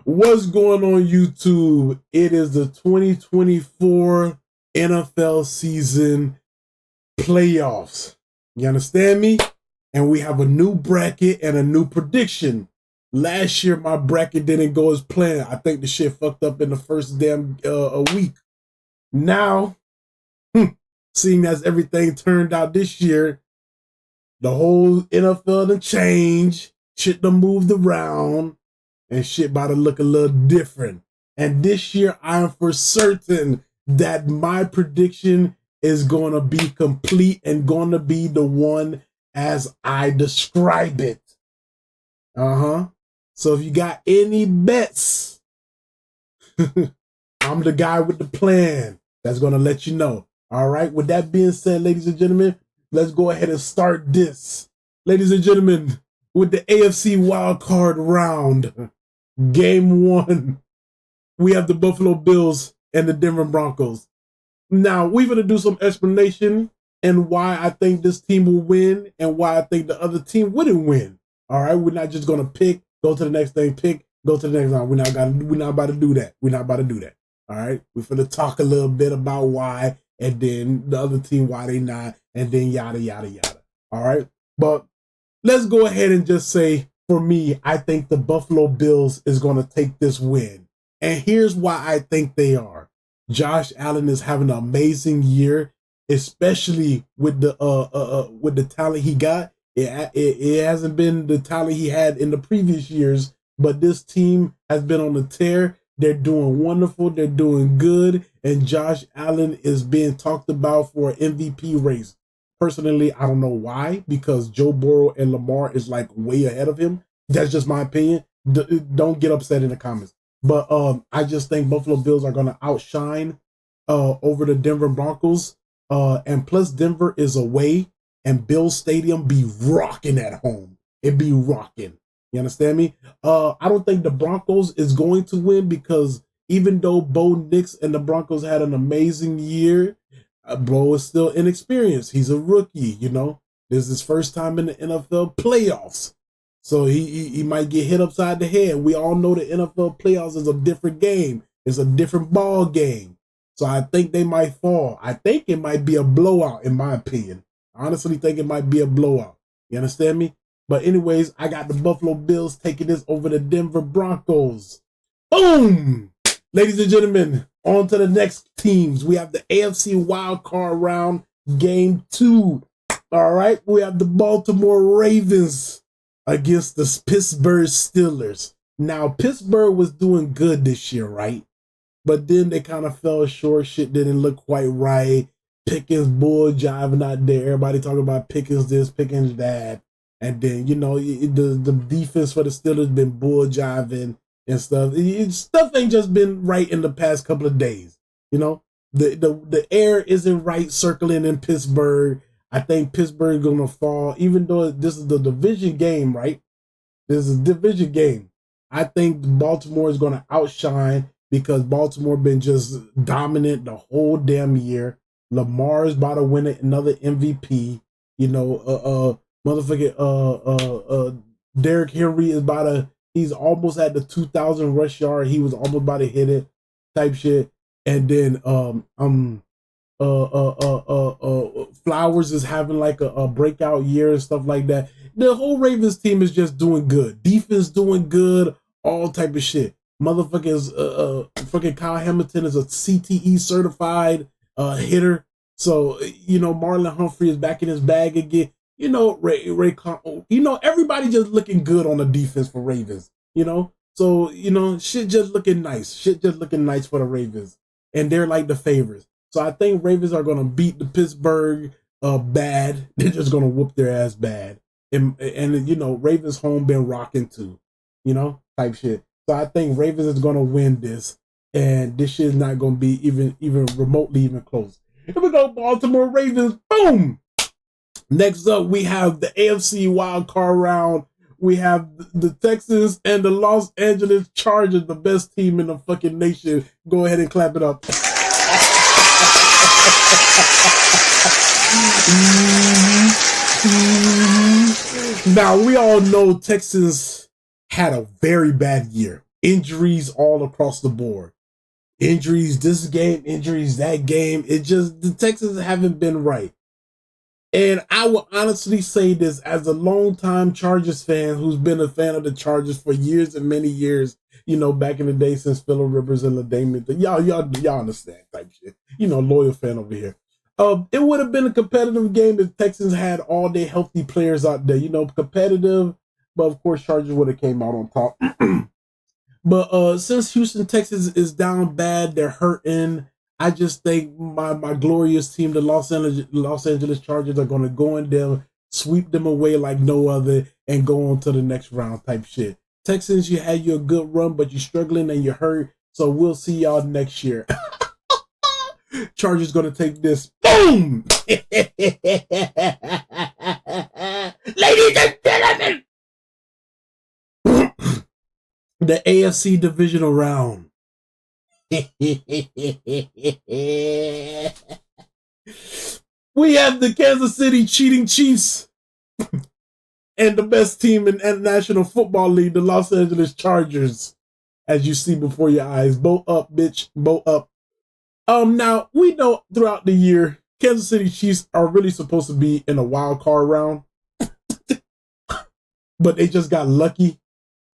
What's going on, YouTube? It is the 2024 NFL season playoffs. You understand me? And we have a new bracket and a new prediction. Last year, my bracket didn't go as planned. I think the shit fucked up in the first damn week. Now, seeing as everything turned out this year, the whole NFL done changed. Shit done moved around. And shit about to look a little different. And this year, I am for certain that my prediction is going to be complete and going to be the one as I describe it. So if you got any bets, I'm the guy with the plan that's going to let you know. All right. With that being said, ladies and gentlemen, let's go ahead and start this. Ladies and gentlemen, with the AFC wildcard round. Game 1, we have the Buffalo Bills and the Denver Broncos. Now, we're going to do some explanation and why I think this team will win and why I think the other team wouldn't win. All right, we're not just going to pick, go to the next thing, pick, go to the next one. We're not about to do that. We're not about to do that. All right, we're going to talk a little bit about why and then the other team, why they not, and then yada, yada, yada. All right, but let's go ahead and just say, for me, I think the Buffalo Bills is going to take this win. And here's why I think they are. Josh Allen is having an amazing year, especially with the talent he got. It hasn't been the talent he had in the previous years, but this team has been on the tear. They're doing wonderful. They're doing good. And Josh Allen is being talked about for an MVP race. Personally, I don't know why, because Joe Burrow and Lamar is like way ahead of him. That's just my opinion. Don't get upset in the comments. But I just think Buffalo Bills are going to outshine over the Denver Broncos. And plus, Denver is away, and Bills Stadium be rocking at home. It be rocking. You understand me? I don't think the Broncos is going to win because even though Bo Nix and the Broncos had an amazing year, Bo is still inexperienced. He's a rookie, you know. This is his first time in the NFL playoffs. So he might get hit upside the head. We all know the NFL playoffs is a different game. It's a different ball game. So I think they might fall. I think it might be a blowout, in my opinion. I honestly think it might be a blowout. You understand me? But anyways, I got the Buffalo Bills taking this over the Denver Broncos. Boom! Ladies and gentlemen, on to the next teams. We have the AFC wildcard round, game 2. All right, we have the Baltimore Ravens against the Pittsburgh Steelers. Now, Pittsburgh was doing good this year, right? But then they kind of fell short. Shit didn't look quite right. Pickens bull jiving out there. Everybody talking about Pickens this, Pickens that. And then, you know, the defense for the Steelers been bull jiving and stuff. Stuff ain't just been right in the past couple of days. You know, the air isn't right circling in Pittsburgh. I think Pittsburgh is going to fall, even though this is the division game, right? This is a division game. I think Baltimore is going to outshine because Baltimore been just dominant the whole damn year. Lamar is about to win another MVP. You know, Derrick Henry is about to, he's almost at the 2,000 rush yard. He was almost about to hit it type shit. And then Flowers is having like a breakout year and stuff like that. The whole Ravens team is just doing good. Defense doing good, all type of shit. Motherfuckers, fucking Kyle Hamilton is a CTE certified hitter. So, you know, Marlon Humphrey is back in his bag again. You know, you know, everybody just looking good on the defense for Ravens, you know? So, you know, shit just looking nice. Shit just looking nice for the Ravens. And they're like the favorites. So I think Ravens are going to beat the Pittsburgh bad. They're just going to whoop their ass bad. And, you know, Ravens home been rocking too, you know, type shit. So I think Ravens is going to win this. And this shit is not going to be even remotely even close. Here we go, Baltimore Ravens. Boom! Next up, we have the AFC wildcard round. We have the Texans and the Los Angeles Chargers, the best team in the fucking nation. Go ahead and clap it up. Now, we all know Texans had a very bad year. Injuries all across the board. Injuries this game, injuries that game. It just, the Texans haven't been right. And I will honestly say this as a longtime Chargers fan who's been a fan of the Chargers for years and many years, back in the day since Phillip Rivers and LaDainian. Y'all understand type shit. Loyal fan over here. It would have been a competitive game if Texans had all their healthy players out there. Competitive, but of course Chargers would have came out on top. But since Houston, Texas is down bad, they're hurting. I just think my glorious team, the Los Angeles Chargers, are going to go in there, sweep them away like no other, and go on to the next round type shit. Texans, you had your good run, but you're struggling and you're hurt. So we'll see y'all next year. Chargers going to take this. Boom! Ladies and gentlemen, the AFC Divisional round. We have the Kansas City cheating Chiefs and the best team in the National Football League, the Los Angeles Chargers, as you see before your eyes. Bow up, bitch. Bow up. Now, we know throughout the year, Kansas City Chiefs are really supposed to be in a wild card round. But they just got lucky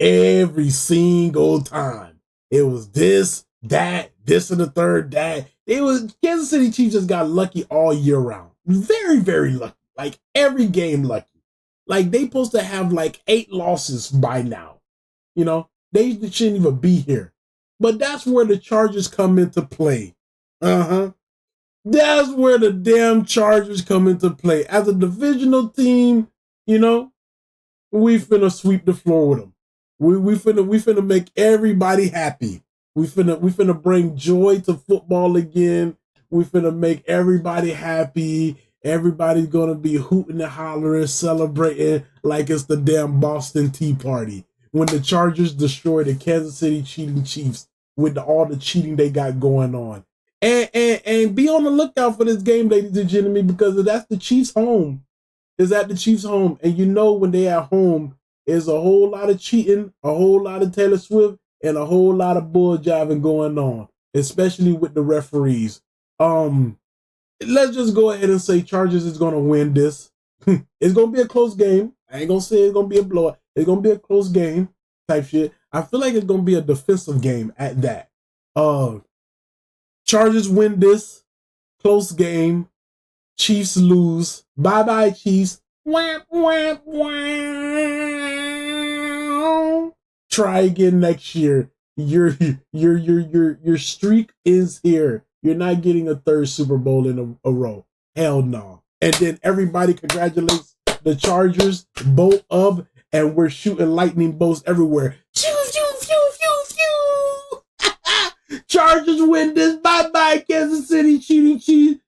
every single time. It was this, that, this and the third, that. It was Kansas City Chiefs just got lucky all year round. Very, very lucky. Like every game lucky. Like they supposed to have like 8 losses by now. They shouldn't even be here. But that's where the Chargers come into play. That's where the damn Chargers come into play. As a divisional team, we finna sweep the floor with them. We finna make everybody happy. We finna bring joy to football again. We finna make everybody happy. Everybody's gonna be hooting and hollering, celebrating like it's the damn Boston Tea Party when the Chargers destroy the Kansas City cheating Chiefs with all the cheating they got going on. And be on the lookout for this game, ladies and gentlemen, because that's the Chiefs' home. Is at the Chiefs' home, and when they at home, there's a whole lot of cheating, a whole lot of Taylor Swift, and a whole lot of bull jiving going on, especially with the referees. Let's just go ahead and say Chargers is going to win this. It's going to be a close game. I ain't going to say it's going to be a blowout. It's going to be a close game type shit. I feel like it's going to be a defensive game at that. Chargers win this. Close game. Chiefs lose. Bye-bye, Chiefs. Wah, wah, wah. Try again next year. Your streak is here. You're not getting a third Super Bowl in a row. Hell no. And then everybody congratulates the Chargers, bow up, and we're shooting lightning bolts everywhere. Phew, phew, phew, phew, phew. Chargers win this. Bye-bye, Kansas City cheating Chiefs.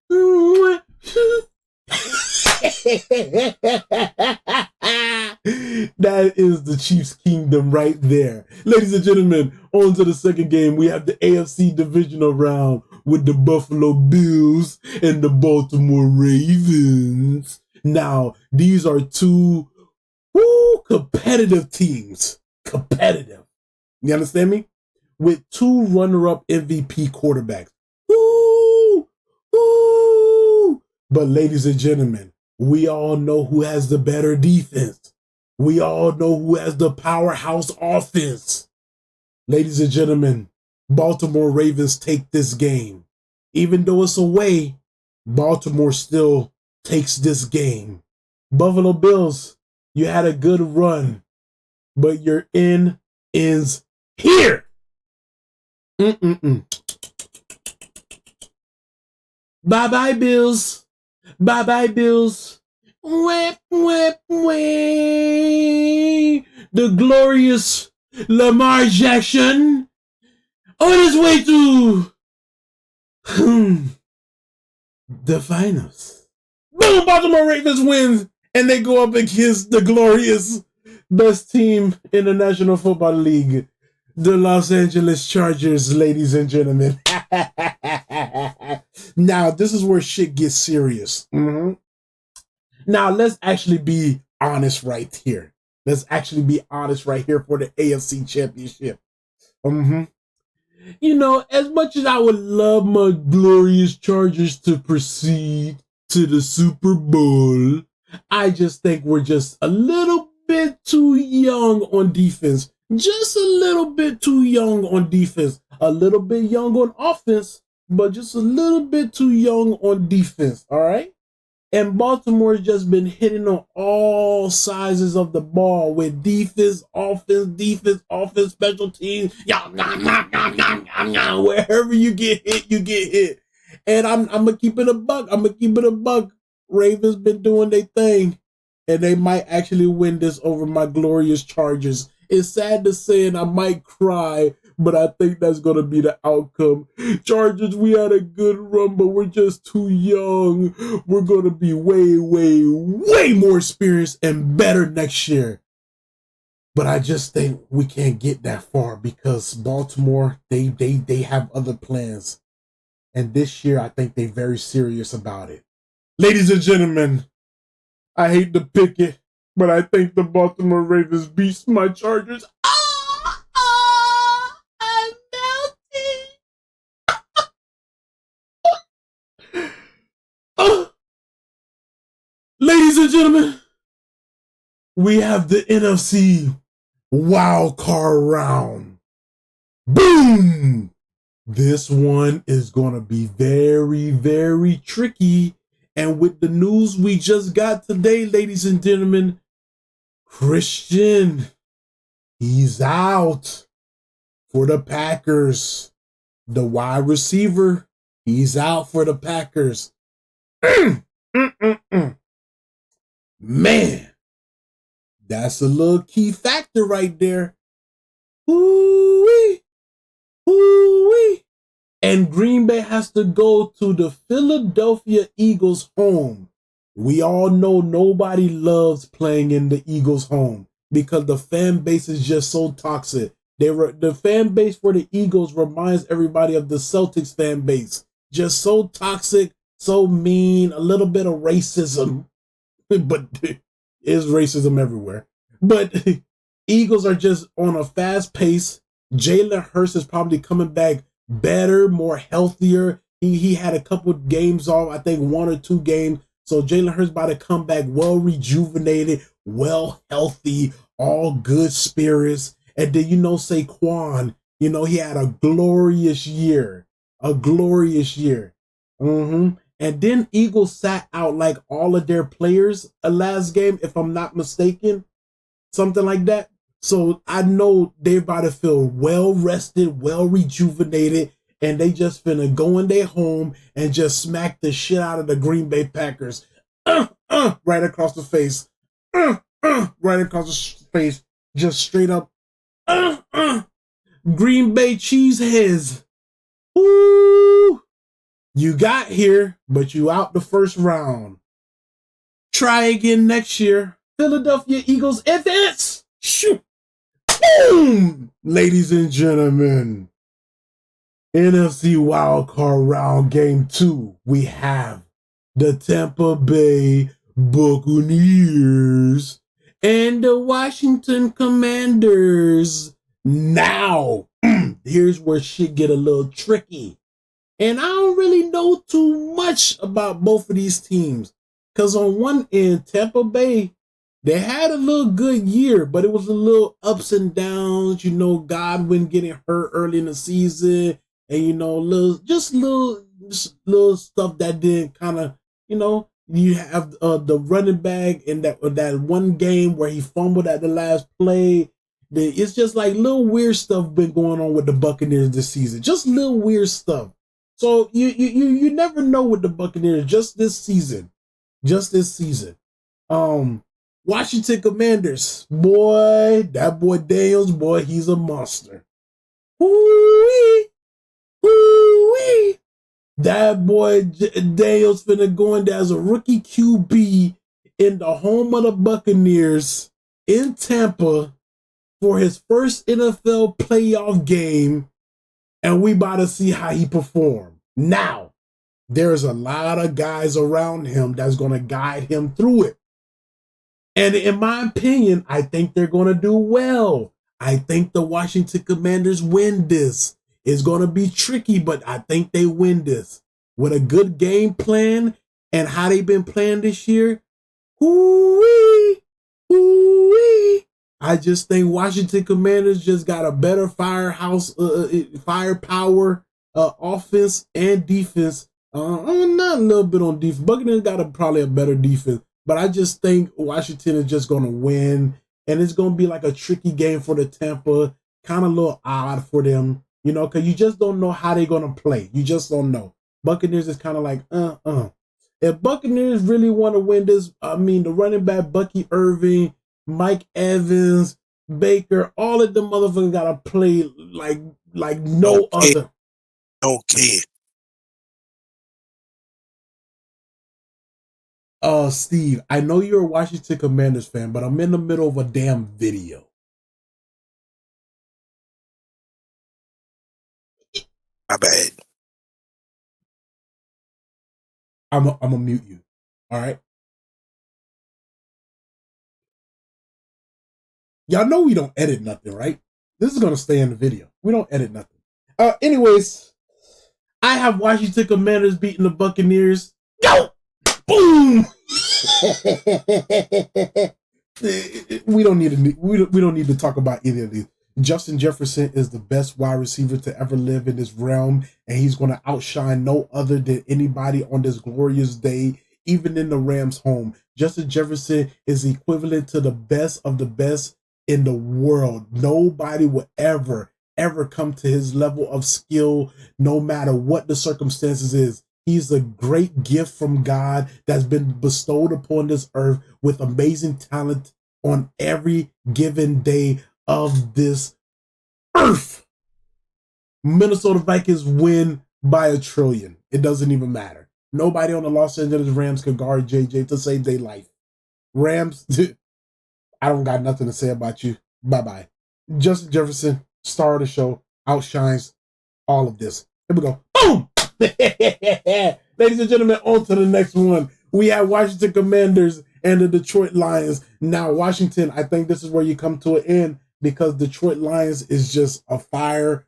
That is the Chiefs' kingdom right there. Ladies and gentlemen, on to the second game. We have the AFC Divisional round with the Buffalo Bills and the Baltimore Ravens. Now, these are two competitive teams. Competitive. You understand me? With 2 runner-up MVP quarterbacks. But ladies and gentlemen, we all know who has the better defense. We all know who has the powerhouse offense. Ladies and gentlemen, Baltimore Ravens take this game. Even though it's away, Baltimore still takes this game. Buffalo Bills, you had a good run, but your end is here. Bye-bye, Bills. Bye-bye, Bills. Whip, whip, way. The glorious Lamar Jackson on his way to the finals. Boom! Baltimore Ravens wins, and they go up against the glorious best team in the National Football League, the Los Angeles Chargers, ladies and gentlemen. Now, this is where shit gets serious. Now, let's actually be honest right here. Let's actually be honest right here for the AFC Championship. You know, as much as I would love my glorious Chargers to proceed to the Super Bowl, I just think we're just a little bit too young on defense. Just a little bit too young on defense. A little bit young on offense, but just a little bit too young on defense, all right? And Baltimore's just been hitting on all sizes of the ball with defense, offense, special teams. Wherever you get hit, you get hit. And I'm gonna keep it a buck. Ravens been doing their thing, and they might actually win this over my glorious Chargers. It's sad to say, and I might cry, but I think that's going to be the outcome. Chargers, we had a good run, but we're just too young. We're going to be way more experienced and better next year. But I just think we can't get that far because Baltimore, they have other plans. And this year, I think they're very serious about it. Ladies and gentlemen, I hate to pick it, but I think the Baltimore Ravens beats my Chargers. I'm melting. Ladies and gentlemen, we have the NFC wild card round. Boom! This one is going to be very tricky. And with the news we just got today, ladies and gentlemen, Christian, he's out for the Packers. The wide receiver, he's out for the Packers. Man, that's a little key factor right there. Ooh-wee. Ooh-wee. And Green Bay has to go to the Philadelphia Eagles home. We all know nobody loves playing in the Eagles home because the fan base is just so toxic. The fan base for the Eagles reminds everybody of the Celtics fan base. Just so toxic, so mean, a little bit of racism. But there's racism everywhere. But Eagles are just on a fast pace. Jalen Hurts is probably coming back better, more healthier. He had a couple of games off, I think 1 or 2 games. So Jalen Hurts about to come back well rejuvenated, well healthy, all good spirits. And then, Saquon, he had a glorious year. And then Eagles sat out like all of their players last game, if I'm not mistaken. Something like that. So I know they're about to feel well rested, well rejuvenated, and they just finna go in their home and just smack the shit out of the Green Bay Packers. Right across the face. Right across the face. Just straight up. Green Bay cheeseheads. Ooh. You got here, but you out the first round. Try again next year. Philadelphia Eagles advance. Shoot. Boom! Ladies and gentlemen, NFC wildcard round game 2. We have the Tampa Bay Buccaneers and the Washington Commanders. Now, here's where shit get a little tricky. And I don't really know too much about both of these teams. Because on one end, Tampa Bay, they had a little good year, but it was a little ups and downs. Godwin getting hurt early in the season, and little stuff that didn't kind of, you have the running back in that one game where he fumbled at the last play. It's just like little weird stuff been going on with the Buccaneers this season. Just little weird stuff. So you never know with the Buccaneers. Just this season. Washington Commanders, boy, that boy Daniels, boy, he's a monster. Woo-wee, woo-wee. That boy Daniels finna go in there as a rookie QB in the home of the Buccaneers in Tampa for his first NFL playoff game, and we about to see how he performed. Now, there's a lot of guys around him that's going to guide him through it. And in my opinion, I think they're going to do well. I think the Washington Commanders win this. It's going to be tricky, but I think they win this. With a good game plan and how they've been playing this year, hoo-wee, hoo-wee. I just think Washington Commanders just got a better firepower, offense and defense. Not a little bit on defense. Buccaneers got probably a better defense, but I just think Washington is just going to win, and it's going to be like a tricky game for the Tampa, kind of a little odd for them, because you just don't know how they're going to play. You just don't know. Buccaneers is kind of like, If Buccaneers really want to win this, the running back, Bucky Irving, Mike Evans, Baker, all of them motherfuckers got to play like no other. Okay. Steve, I know you're a Washington Commanders fan, but I'm in the middle of a damn video. My bad. I'm gonna mute you. All right. Y'all know we don't edit nothing, right? This is gonna stay in the video. We don't edit nothing. Anyways, I have Washington Commanders beating the Buccaneers. Go! Boom! we don't need to talk about either of these. Justin Jefferson is the best wide receiver to ever live in this realm, and he's going to outshine no other than anybody on this glorious day, even in the Rams' home. Justin Jefferson is equivalent to the best of the best in the world. Nobody will ever come to his level of skill, no matter what the circumstances is. He's a great gift from God that's been bestowed upon this earth with amazing talent on every given day of this earth. Minnesota Vikings win by 1 trillion. It doesn't even matter. Nobody on the Los Angeles Rams can guard JJ to save their life. Rams, I don't got nothing to say about you. Bye-bye. Justin Jefferson, star of the show, outshines all of this. Here we go. Boom! Ladies and gentlemen, on to the next one. We have Washington Commanders and the Detroit Lions. Now, Washington, I think this is where you come to an end because Detroit Lions is just a firepower.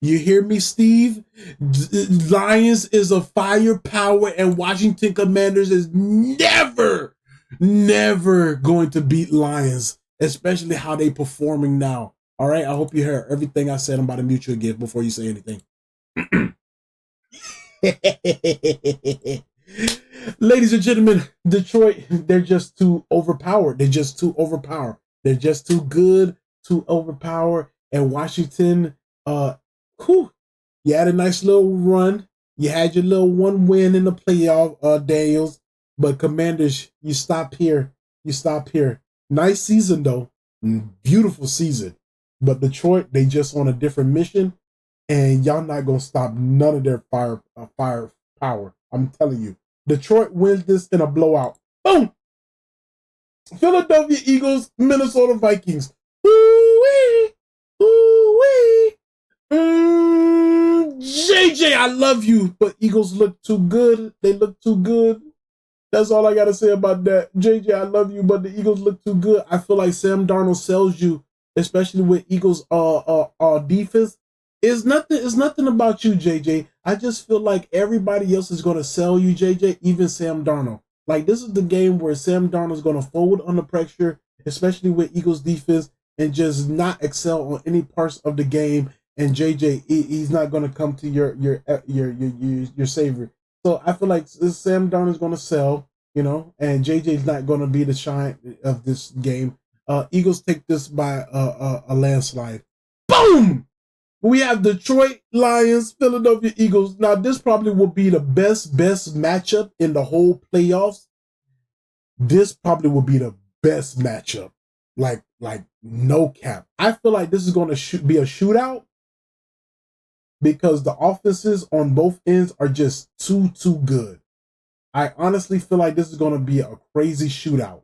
You hear me, Steve? Lions is a firepower, and Washington Commanders is never going to beat Lions, especially how they performing now. All right, I hope you heard everything I said. I'm about to mute you again before you say anything. Ladies and gentlemen, Detroit, they're just too overpowered. They're just too good, too overpowered. And Washington, you had a nice little run. You had your little one win in the playoff, Daniels. But Commanders, you stop here. Nice season, though. Beautiful season. But Detroit, they just on a different mission, and y'all not gonna stop none of their firepower. I'm telling you, Detroit wins this in a blowout. Boom! Philadelphia Eagles, Minnesota Vikings. Ooh-wee! Ooh-wee! JJ, I love you, but Eagles look too good. They look too good. That's all I gotta say about that. JJ, I love you, but the Eagles look too good. I feel like Sam Darnold sells you, especially with Eagles defense. It's nothing about you, JJ. I just feel like everybody else is gonna sell you, JJ, even Sam Darnold. Like, this is the game where Sam Darnold is gonna fold under pressure, especially with Eagles defense, and just not excel on any parts of the game. And JJ, he's not gonna come to your savior. So I feel like Sam Darnold is gonna sell, and JJ is not gonna be the shine of this game. Eagles take this by a landslide. Boom! We have Detroit Lions, Philadelphia Eagles. Now, this probably will be the best matchup in the whole playoffs. This probably will be the best matchup. Like no cap. I feel like this is going to be a shootout because the offenses on both ends are just too good. I honestly feel like this is going to be a crazy shootout.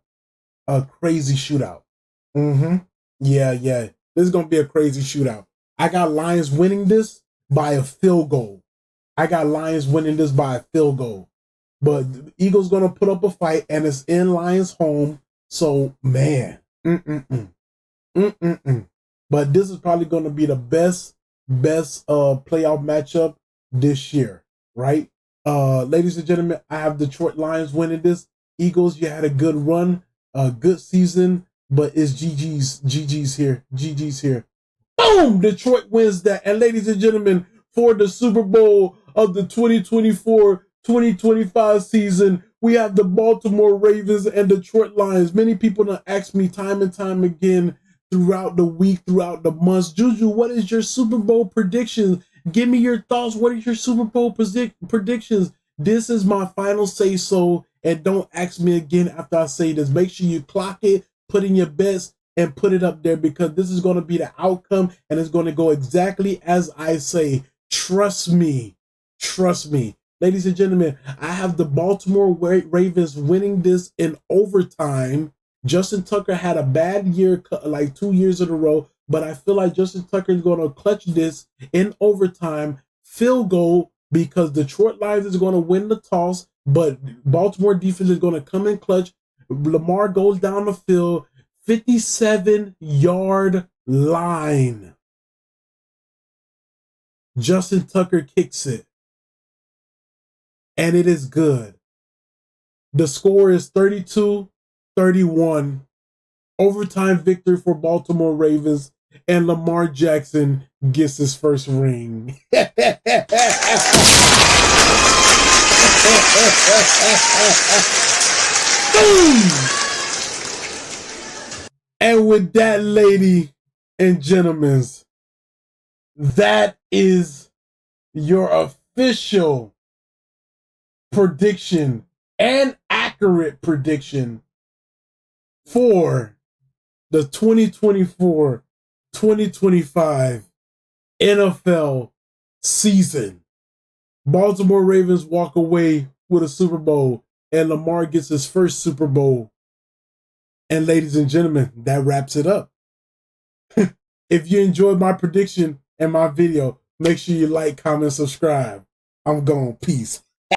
Yeah. This is going to be a crazy shootout. I got Lions winning this by a field goal. But the Eagles going to put up a fight, and it's in Lions' home. So, man, but this is probably going to be the best playoff matchup this year, right? Ladies and gentlemen, I have Detroit Lions winning this. Eagles, you had a good run, a good season, but it's GG's here. Boom! Detroit wins that. And ladies and gentlemen, for the Super Bowl of the 2024-2025 season, we have the Baltimore Ravens and Detroit Lions. Many people have asked me time and time again throughout the week, throughout the months, Juju, what is your Super Bowl predictions? Give me your thoughts. What are your Super Bowl predictions? This is my final say so, and don't ask me again after I say this. Make sure you clock it, put in your bets, and put it up there, because this is going to be the outcome, and it's going to go exactly as I say. Trust me. Ladies and gentlemen, I have the Baltimore Ravens winning this in overtime. Justin Tucker had a bad year, like 2 years in a row, but I feel like Justin Tucker is going to clutch this in overtime, field goal, because Detroit Lions is going to win the toss, but Baltimore defense is going to come in clutch. Lamar goes down the field, 57-yard line. Justin Tucker kicks it, and it is good. The score is 32-31. Overtime victory for Baltimore Ravens, and Lamar Jackson gets his first ring. Boom! And with that, ladies and gentlemen, that is your official prediction and accurate prediction for the 2024-2025 NFL season. Baltimore Ravens walk away with a Super Bowl, and Lamar gets his first Super Bowl. And ladies and gentlemen, that wraps it up. If you enjoyed my prediction and my video, make sure you like, comment, subscribe. I'm gone. Peace.